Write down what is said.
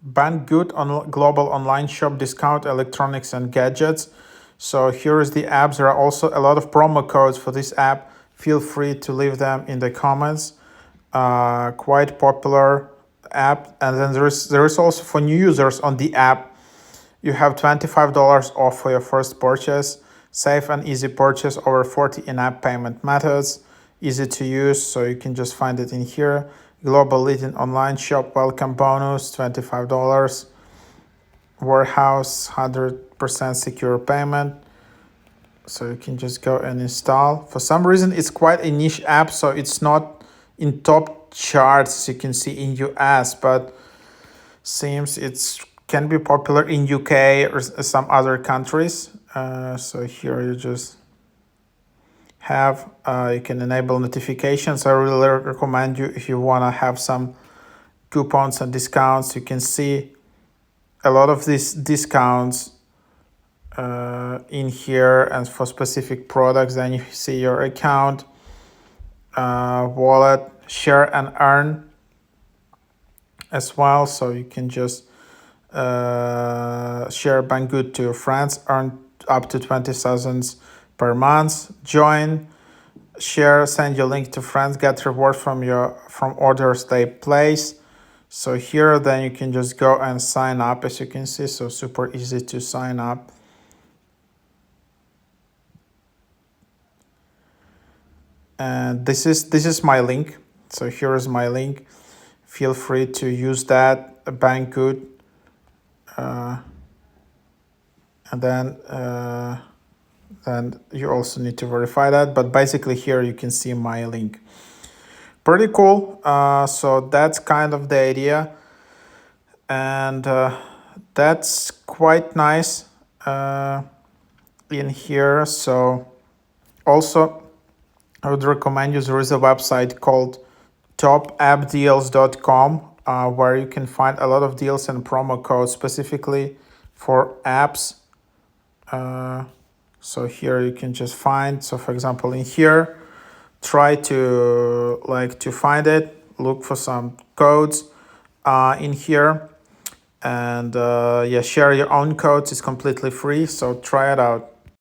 Banggood on global online shop, discount electronics and gadgets. So here is the app. There are also a lot of promo codes for this app. Feel free to leave them in the comments. Quite popular app. And then there is also for new users on the app, you have $25 off for your first purchase. Safe and easy purchase, over 40 in-app payment methods. Easy to use, so you can just find it in here. Global leading online shop, welcome bonus, $25. Warehouse, 100% secure payment. So you can just go and install. For some reason, it's quite a niche app, so it's not in top charts, you can see in US, but seems it can be popular in UK or some other countries. So here you just have, you can enable notifications. I really recommend you, if you want to have some coupons and discounts, you can see a lot of these discounts in here, and for specific products. Then you see your account, wallet, share and earn as well. So you can just share Banggood to your friends, earn up to 20,000 per month. Join, share, send your link to friends, get reward from orders they place. So here then you can just go and sign up, as you can see. So super easy to sign up. And this is my link. So here is my link. Feel free to use that, Banggood. And then you also need to verify that. But basically here you can see my link. Pretty cool. So that's kind of the idea. And that's quite nice in here. So also, I would recommend you, there is a website called topappdeals.com where you can find a lot of deals and promo codes specifically for apps. So here you can just find, so for example in here, try to find it, look for some codes in here, and yeah, share your own codes. It's completely free, so try it out.